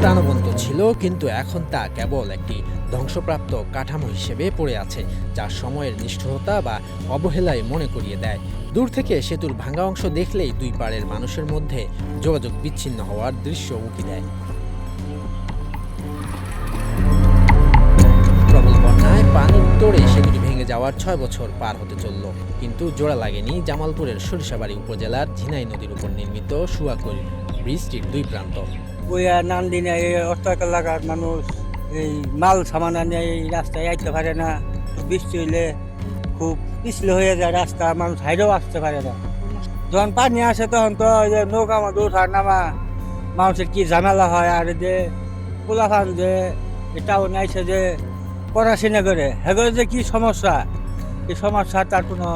প্রাণবন্ত ছিল, কিন্তু এখন তা কেবল একটি ধ্বংসপ্রাপ্ত কাঠামো হিসেবে পড়ে আছে, যা সময়ের নিষ্ঠুরতা বা অবহেলায় মনে করিয়ে দেয়। দূর থেকে সেতুর ভাঙা অংশ দেখলেই দুই পাড়ের মানুষের মধ্যে যোগাযোগ বিচ্ছিন্ন হওয়ার দৃশ্য উকি দেয়। প্রবল বন্যায় পানির তোড়ে সেতুটি ভেঙে যাওয়ার ৬ বছর পার হতে চলল, কিন্তু জোড়া লাগেনি জামালপুরের সরিষাবাড়ী উপজেলার ঝিনাই নদীর উপর নির্মিত সুয়াকৈল ব্রিজটির দুই প্রান্ত। বইয়া নান্দিনে এই অর্থ এলাকার মানুষ এই মাল সামান নিয়ে এই রাস্তায় আইতে পারে না। বৃষ্টি হইলে খুব পিছলে হয়ে যায় রাস্তা, মানুষ হাইরেও আসতে পারে না। যখন পানি আসে তখন তো ওই যে নৌকা মধ্যে ওঠার নামা মানুষের কি ঝামেলা হয়। আর যে পোলাফান যে টাউন আইসে যে পড়াশোনা করে হেগুলো যে কি সমস্যা, এই সমস্যা তার কোনো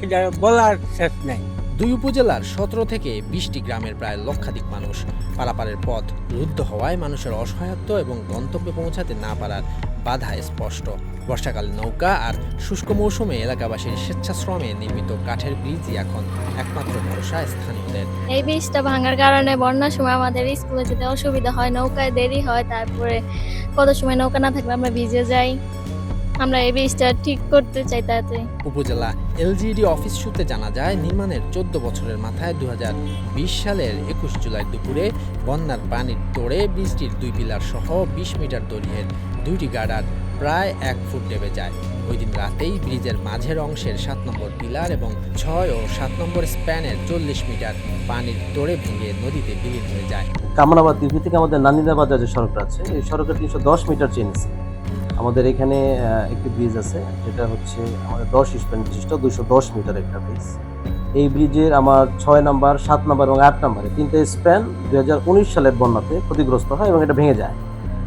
এটা বলার শেষ নেই। দুই উপজেলার ১৭ থেকে ২০টি গ্রামের প্রায় লক্ষাধিক মানুষ। পারাপারের পথ রুদ্ধ হওয়ায় মানুষের অসহায়ত্ব এবং গন্তব্যে পৌঁছাতে না পারার বাধা স্পষ্ট। বর্ষাকালে নৌকা আর শুষ্ক মৌসুমে এলাকাবাসীর স্বেচ্ছাশ্রমে নির্মিত কাঠের ব্রিজই এখন একমাত্র ভরসা স্থানীয়দের। এই ব্রিজটা ভাঙার কারণে বন্যার সময় আমাদের স্কুলে যেতে অসুবিধা হয়, নৌকায় দেরি হয়, তারপরে কত সময় নৌকা না থাকলে আমরা ভিজে যাই। আমরা এই ব্রিজটা ঠিক করতে চাই তাড়াতাড়ি। উপজেলা এলজিইডি অফিস সূত্রে জানা যায়, নির্মাণের ১৪ বছরের মাথায় ২০২০ সালের ২১ জুলাই দুপুরে বন্যার পানির তোড়ে ব্রিজটির দুই পিলার সহ ২০ মিটার দৈর্ঘ্যের দুইটি গার্ডার প্রায় ১ ফুট ডেবে যায়। ওই দিন রাতেই ব্রিজের মাঝের অংশের ৭ নম্বর পিলার এবং ৬ ও ৭ নম্বর স্প্যানের ৪০ মিটার পানির তোড়ে ভেঙে নদীতে বিলীন হয়ে যায়। কামরাবাদ দিঘি থেকে আমাদের নানিদা বাজার যে সড়কটা আছে, এই সড়কের ৩১০ মিটার চেয়েছে। আমাদের এখানে একটি ব্রিজ আছে, যেটা হচ্ছে আমাদের ১০ স্প্যান বিশিষ্ট ২১০ মিটার একটা ব্রিজ। এই ব্রিজের আমার ৬ নাম্বার, ৭ নাম্বার এবং ৮ নাম্বারে ৩টে স্প্যান ২০১৯ সালের বন্যাতে ক্ষতিগ্রস্ত হয় এবং এটা ভেঙে যায়।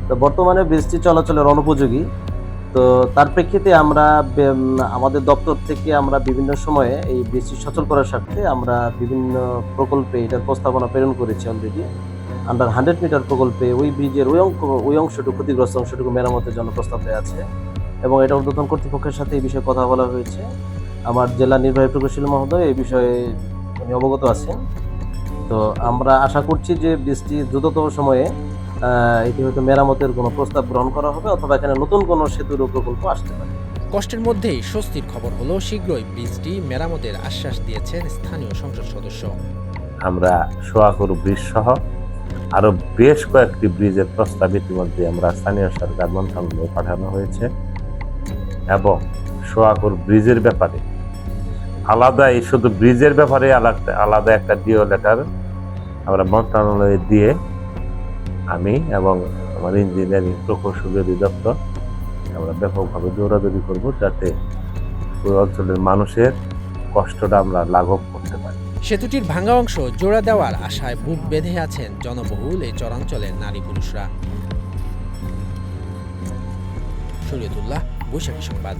তো বর্তমানে ব্রিজটি চলাচলের অনুপযোগী। তো তার প্রেক্ষিতে আমরা আমাদের দপ্তর থেকে আমরা বিভিন্ন সময়ে এই ব্রিজটি সচল করার স্বার্থে আমরা বিভিন্ন প্রকল্পে এটার প্রস্তাবনা প্রেরণ করেছি অলরেডি। আন্ডার 100 মিটার প্রকল্পে ওই ব্রিজের ওই অংশটুকু, ক্ষতিগ্রস্ত অংশটুকু মেরামতের জন্য প্রস্তাব দেওয়া আছে এবং এটা ঊর্ধ্বতন কর্তৃপক্ষের সাথে এই বিষয়ে কথা বলা হয়েছে। আমার জেলা নির্বাহী প্রকৌশলী মহোদয় এই বিষয়ে উনি অবগত আছেন। তো আমরা আশা করছি যে ব্রিজটি দ্রুততম সময়ে এটি হয়তো মেরামতের কোনো প্রস্তাব গ্রহণ করা হবে, অথবা এখানে নতুন কোনো সেতুর প্রকল্প আসতে পারে। কষ্টের মধ্যেই স্বস্তির খবর হলো, শীঘ্রই ব্রিজটি মেরামতের আশ্বাস দিয়েছেন স্থানীয় সংসদ সদস্য। আমরা সোয়াকৈল ব্রিজ সহ আরো বেশ কয়েকটি ব্রিজের প্রস্তাব ইতিমধ্যে আমরা স্থানীয় সরকার মন্ত্রণালয়ে পাঠানো হয়েছে এবং সোয়াকৈল ব্রিজের ব্যাপারে আলাদা, এই শুধু ব্রিজের ব্যাপারে আলাদা একটা ডিও লেটার আমরা মন্ত্রণালয়ে দিয়ে আমি এবং আমার ইঞ্জিনিয়ারিং প্রকৌশলী অধিদপ্তর আমরা ব্যাপকভাবে দৌড়াদৌড়ি করব, যাতে ওই অঞ্চলের মানুষের কষ্টটা আমরা লাঘব করতে পারি। সেতুটির ভাঙা অংশ জোড়া দেওয়ার আশায় বুক বেঁধে আছেন জনবহুল এই চরাঞ্চলের নারী পুরুষরা। শরীয়তুল্লাহ, বৈশাখী সংবাদ।